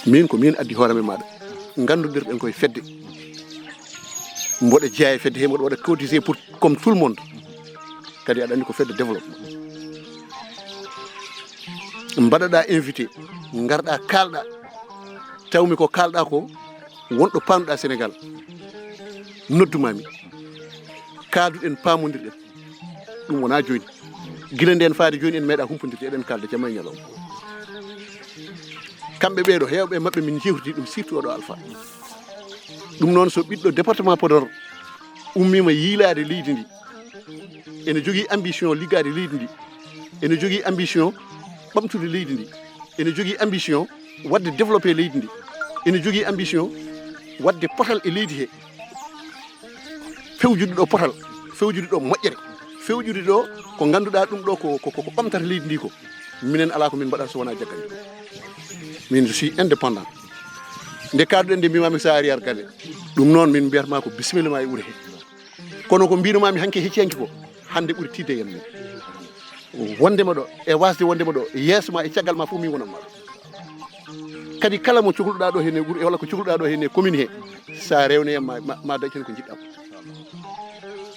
min ko min addi hoorame maɗa gandudirɗen koye fedde mboɗo jeeya fedde he mboɗo waɗa cotiser pour comme tout le monde kadi aɗa andi ko fedde développement mbaɗaɗa invité garɗa kalɗa tawmi ko kalɗa ko wonɗo panuɗa Sénégal noddumami kaaduɗen pamodirɗen ɗum wona joni guila nden faade joni en meeɗa humpodirde eɗen kalda jamma e ñalawma kamɓe ɓeeɗo hewɓe mabɓe min jewtidi ɗum surtout oɗo Alpha ɗum noon so ɓiɗɗo département Podor ummima yiilade leydi ndi ene jogui ambition liggade leydi ndi ene jogui ambition ɓamtude leydi ndi ene jogui ambition wadde développé leydi ndi ene jogui ambition wadde potal e leydi he fewjude ɗo potal fewjude ɗo moƴƴere fewjude ɗo ko ganduɗa ɗum ɗo ko ɓamtata leydi ndi ko minen ala ko min mbaɗata so wona jaggande min je suis indépendant nde kadduɗen nde mbimami sa ari ar galle ɗum noon min mbiyatma ko bisimilla ma e wuure he kono ko mbinumami hanke hecci hanki ko hande ɓuuri tidde yen men wondema ɗo e wasde wondema ɗo yeeso ma e caggal ma fof min wonanma ɗo kadi kala mo cohluɗa ɗo henne wuuro walla ko cohluɗa ɗo henne commune he sa rewne hen ma dañi hen ko jiɗɗa ko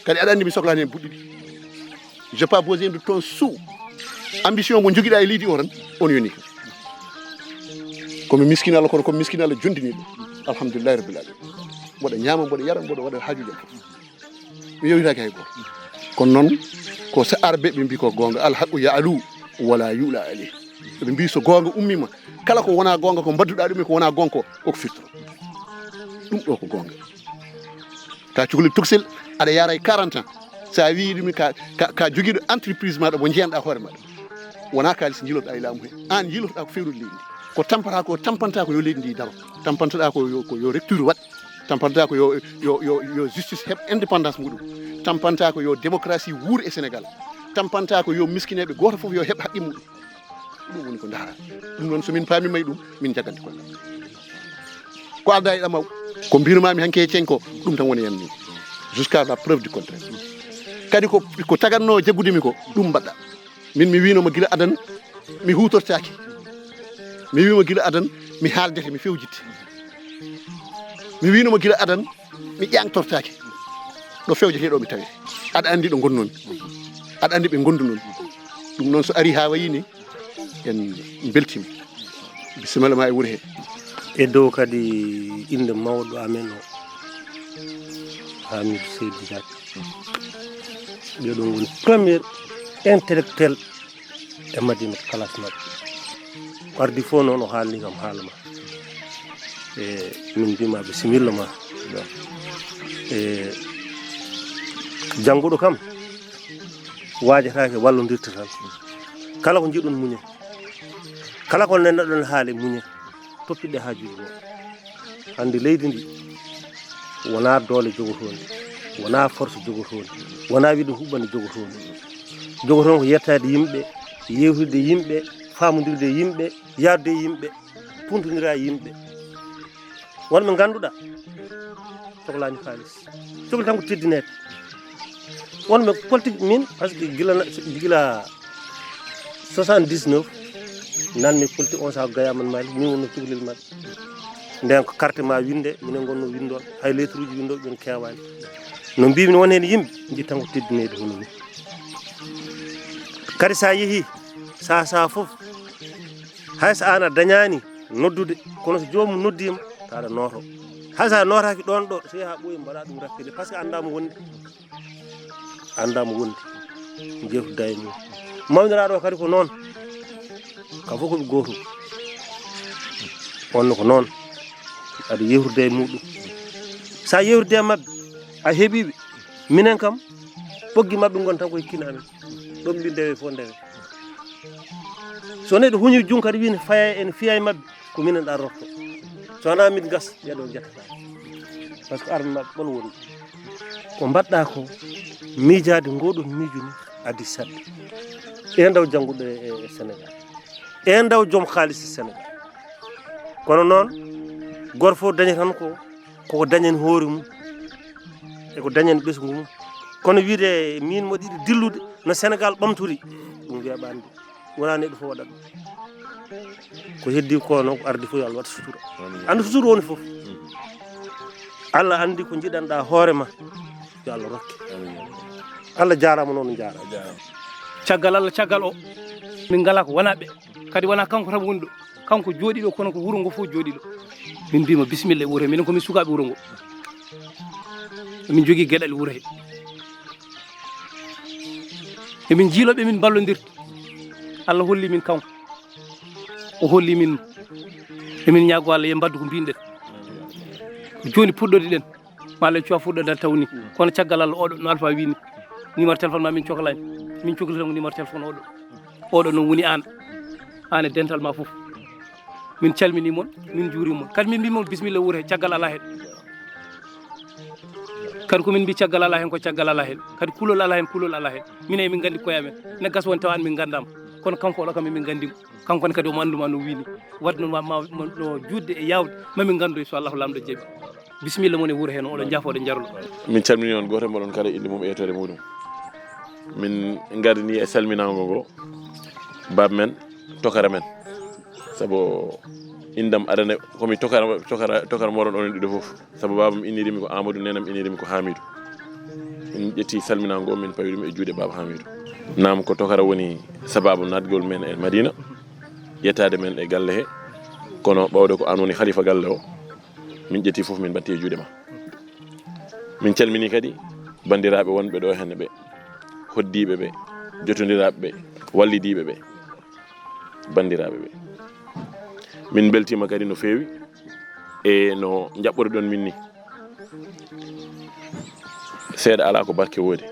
kadi aɗa andi mi sohlani hen buɗɗiɗi je pas besoin de ton sou ambition mo joguiɗa e leydi o tan on yoni kam komi miskine Allah kono komi miskine Allah jondiniɗo alhamdulillahi rabbil alamin mboɗo ñaama mboɗo yara mboɗo waɗa hajuji am mi yowitaki hay goto kono noon ko so arɓe ɓe mbi ko gonga alhaqqu ya'lu wala yu'la alayh ɓe mbi so gonga ummima kala ko wona gonga ko badduɗa ɗum ko wona gonga ko firtoro ɗum ɗo ko gonga ka cukalel toksel aɗa yara e 40 ans sa wi ɗumi ka joguiɗo entreprise maɗa mo jeyanɗa hoore maɗa wona kalis jilotoɗa e laamu he an jilotoɗa ko fewnude leydi ko tampanta ko yo leydi ndi daro tampantoɗa ko yo recture waɗ tampanta ko yo justice heɓ indépendance muɗum tampanta ko yo démocratie wuur e Sénégal tampanta ko yo miskineɓe goto foof yo heɓ haqqi muɗum ɗum woni ko dara ɗum noon somin paamima e ɗum min jaggante kolla ko adda e ɗamaw ko mbirumami hanke e ceng ko ɗum tan woni hen ni jusqu'à la preuve du contraire kadi ko tagatno jaggudemi ko ɗum mbaɗɗa min mi winoma guila adan mi hutortaki mi wima guila adan mi haaldete mi fewjitte mi winoma guila adan mi ƴangtortaki ɗo fewjeteɗo mi tawi aɗa andi ɗo gonnomi aɗa andi ɓe gondu noon ɗum noon so ari ha wayini en beltima bisimilla ma e wuuro he e dow kadi inde mawɗo amen o Hamidou Seydou Diack ɓeɗon woni premier intellectuel e Madina classe mabɓe ardi fof noon o haalni kam haala ma e min mbima bisimilla ma e jannguɗo kam wajatake wallodirta tan kala ko jiiɗon muñe kala ko nenneɗon haale muñe toppiɗe hajuji mo hande leydi ndi wona doole jogotonde wona force jogotonde wona wiide huɓɓande jogotonde jogoton ko yettade yimɓe yewtude yimɓe famodirde yimɓe yadde yimɓe puntodira yimɓe wonɓe ganduɗa sohlani halis sohli tan ko teddinede wonɓe politique min par ce que gila 79 nanmi politique on saaha gayaman mali min wonno cukalel maɓɓe nden ko carte ma winde minen gonno windoɓe hay lettre uji windoɓe ɓen kewani no mbimi won hen yimɓe jiiɗi tan ko teddinede hono ni kadi sa yeehi sa foof hayso an a dañani noddude kono so jomum noddima taɗa nooto haysa notaki ɗon ɗo so yaha ɓooyi mbaɗa ɗum rakkide par ce que andama wonde jewtuda e mum mawniraɗo kadi ko noon kam fof koɓe gotum onno ko noon aɗa yewtude e muɗum sa yewtude e mabɓe a heeɓiɓe minen kam ɓoggi mabɓe gon tan koye kinamen ɗum mbi ndewe fof ndewe so neɗɗo huñi jung kadi wine faya ene fiya e mabɓe ko minen ɗarrotto so wona min gas yeɗo jettata par ce que arme mabɓe ɓon woni ko mbaɗɗa ko miijade ngoɗon miiju ni addi saɗɗe e ndaw jannguɗo e Sénégal e ndaw joom haalis e Sénégal kono noon goto fof dañi tan koko dañen hoore mum eko dañen ɓesgu mum kono wiide min mo ɗiɗi dillude no Sénégal ɓamtori ɗum weeɓande wona neɗɗo fof waɗat ɗum ko heddi ko noon ko ardi fof yo Allah waɗa sutura andu sutura woni fof Allah andi ko jiɗanɗa hoore ma yo Allah rokke Allah jarama noon jaara caggal Allah caggal o min ngala ko wona ɓe kadi wona kanko tan woni ɗo kanko jooɗi ɗo kono ko wuro ngo fof jooɗi ɗo min mbima bisimilla e wuuro he minen komin sukaɓe wuro ngo emin jogui gueɗal e wuuro he emin jiiloɓe min ballodirta Allah holli min kanko o holli min emin ñaago Allah ye mbaddu ko mbinɗen joni puɗɗode ɗen ma Allah cuwa fuɗɗodal tawni kono caggal Allah oɗo no Alpha wini numéro téléphone ma min cohlani min cohlitan ko numéro téléphone oɗo noon woni an e dental ma fof min calmini mon min juurima mon kadi min mbimon bisimilla wuuro he caggal ala hen kadi komin mbi caggal ala hen ko caggal ala hen kadi kulol ala hen kulol ala hen minen emin gandi koyamen ne gas won tawa an min gandama kono kanko oɗo kam min gandimo kanko ne kadi omo anduma no wini wadde noon no judde e yawde mamin gandu so Allahu lamɗo jeeɓi bisimilla mon e wuuro hen oɗon jaafoɗo jarlo min calmini on goto moɗon kala inde mum e yettode muɗum min gardini e salminago ngo bab men tokara men saabu indam adana komi tokara moɗon onon ɗiɗo foof saabu babam innirimi ko Amadou nenam innirimi ko Hamidou min ƴetti salminago ngo min pawirimi e juuɗe baba Hamidou nam ko tokara woni sababu nadgol men e Madina yettade men e galle he kono ɓawde ko an woni khalifa galle o min ƴetti foof min batti e juuɗe ma min calmini kadi bandiraɓe wonɓe ɗo henne ɓe hoddiɓe ɓe jotodiraɓe ɓe wallidiɓe ɓe bandiraɓe ɓe min beltima kadi no fewi e no jaɓɓori ɗon min ni seeɗa ala ko barke woodi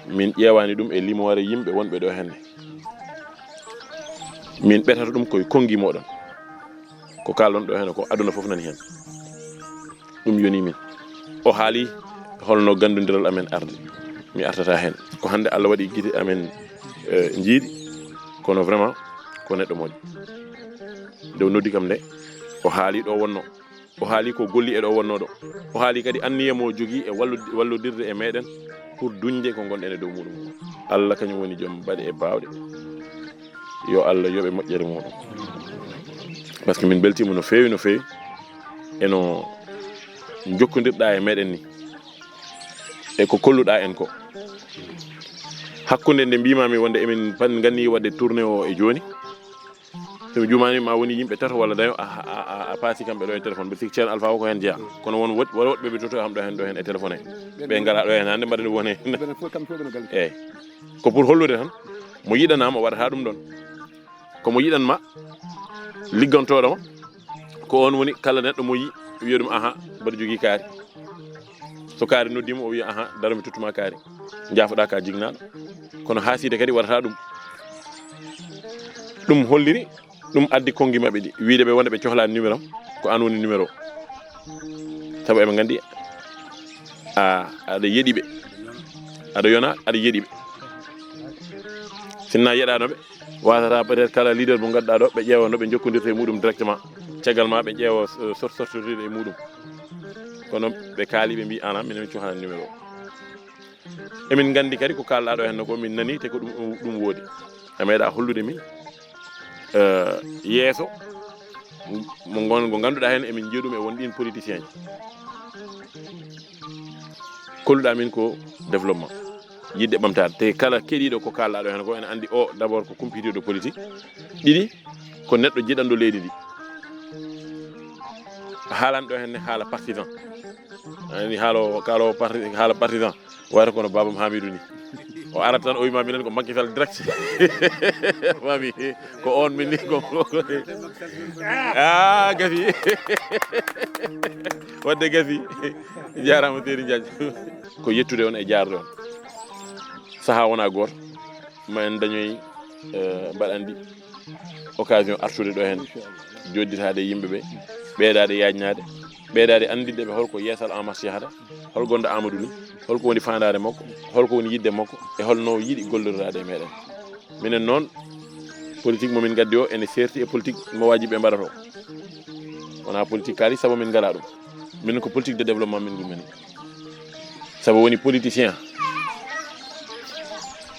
min ƴewani ɗum e limore yimɓe wonɓe ɗo henne min ɓetata ɗum koye kongi moɗon ko kalɗon ɗo henne ko aduna foof nani hen ɗum yoni min o haali holno gandodiral amen arde mi artata hen ko hande Allah waɗi guite amen jiiɗi kono vraiment ko neɗɗo moƴƴo nde o noddi kam nde o haali ɗo wonno o haali ko golli e ɗo wonno ɗo o haali kadi anniyamo jogui e wallodirde e meɗen pour duñde ko gonɗen e dow muɗum Allah kañum woni joom baɗe e bawɗe yo Allah yoɓe moƴƴere muɗum par ce que min beltima no fewi eno jokkodirɗa e meɗen ni e ko kolluɗa en ko hakkude nde mbimami wonde emin pan ganni wadde tourné o e joni somi jumani ma woni yimɓe tato walla daño a paasi kamɓe ɗo e téléphone ɓe sik ceerno Alpha o ko hen jeeya kono won woɗɓe ɓe toto ham ɗo hen e téléphone he ɓe ngala ɗo hen hande mbaɗani woni eyyi ko pour hollude tan mo yiɗanama o waɗata ɗum ɗon komo yiɗanma liggantoɗoma ko on woni kala neɗɗo mo yi wiya ɗum aha mbaɗa jogui kaari so kaari noddima o wiya aha darami tottuma kaari jaafoɗa ka jignaɗo kono haaside kadi waɗata ɗum holliri ɗum addi kongi mabɓe ɗi wiide ɓe wonde ɓe cohlani numéro am ko an woni numéro saabu eɓe gandi aɗa yeeɗiɓe aɗa yona aɗa yeeɗiɓe sinna yeɗanoɓe wasata peut être kala leader mo gadduɗa ɗo ɓe ƴeewa no ɓe jokkodirta e muɗum directement caggal ma ɓe ƴeewa sortirde e muɗum kono ɓe kaali ɓe mbi ana minen min cohlani numéro o emin gandi kadi ko kalɗa ɗo henno ko min nani te ko ɗum woodi a meeɗa hollude min yeeso mo ganduɗa hen emin jiiɗum e wonɗin politicien kolluɗa min ko développement yidde ɓamtade te kala keɗiɗo ko kalɗa ɗo hen ko ene andi o d' abord ko compétiteur politique ɗiɗi ko neɗɗo jiɗanɗo leydi ndi haalani ɗo henne haala partisan ani haala partisan wayata kono babam Hamidou ni o arata tan o wima minen ko Macky Sall direct mami ko on min ni ko gafi wadde gafi jarama Seydi Ndiathie ko yettude on e jarde on saaha wona goto ma en dañoyi mbaɗandi occasion artude ɗo hen jodditade yimɓeɓe ɓeydade yajnade ɓeydade andinde ɓe holko yeesal en marche yahata hol gonɗo Amadou ni holko woni fandade makko holko woni yidde makko e holno yiiɗi gollirade e meɗen minen noon politique momin gaddi o ene serti e politique mo waji ɓe mbaɗata o wona politique kaali saabu min ngala ɗum minen ko politique de développement min gumeni saabu woni politicien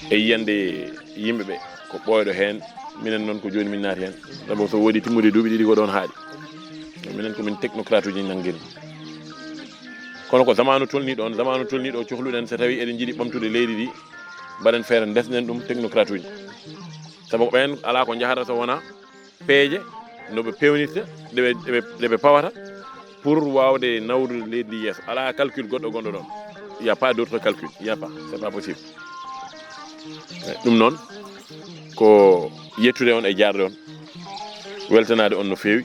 e yiyande yimɓeɓe ko ɓooyɗo heen minen noon ko jooni min naati heen sabu so woodi timmude duuɓi ɗiɗi ko ɗon haaɗi minen komin technocrate uji nanngiri kono ko zamanu tolni ɗon zamanu tolni ɗo cohluɗen so tawi eɗen jiiɗi ɓamtude leydi ndi mbaɗen feere ndesnen ɗum technocrate uji sabu ɓen ala ko jahata so wona peeje no ɓe pewnirta ɗeɓe pawata pour wawde nawdude leydi ndi yeeso ala calcul goɗɗo gonɗo ɗon il y a pas d'autre calcul il y a pas c'est pas possible ɗum noon ko yettude on e jaarde on weltanade on no feewi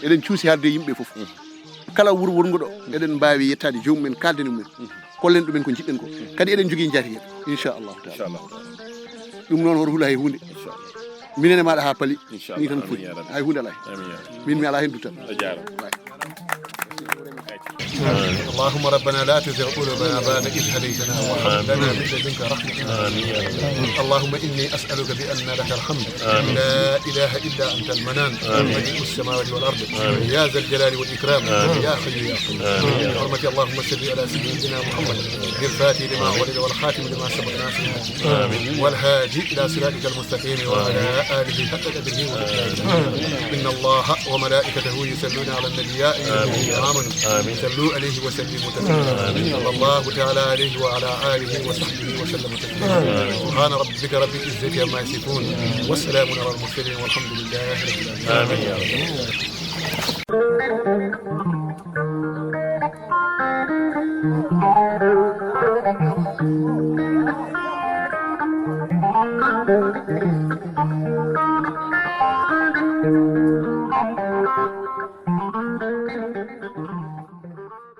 eɗen cuusi haalde yimɓe fof kala wuro wurngo ɗo eɗen mbawi yettade jomumen kalden ɗumen kollen ɗumen ko jiɗɗen ko kadi eɗen jogui jaati hen inchallahu taala ɗum noon woto huula hay hunde minen e maɗa ha paali ni tan foti hay hunde ala min mi ala hen dutan اللهم ربنا لا تزغ قلوبنا بعد إذ هديتنا وهب لنا من لدنك رحمة اللهم إني أسألك بأن لك الحمد لا إله إلا أنت المنان بديع السماوات والأرض يا ذا الجلال والإكرام يا حي يا قيوم بحرمة اللهم صل على سيدنا محمد الفاتح لما ولد والخاتم لما سبق ناصر والهادي إلى صراطك المستقيم وعلى آله حق قدره ومقداره إن الله وملائكته يصلون على النبي يا أيها الذين آمنوا صلوا عليه وسلموا تسليما صلى الله تعالى عليه وعلى آله وصحبه وسلم تسليما سبحان ربك رب العزة عما يصفون والسلام على المرسلين والحمد لله رب العالمين آمين يا رب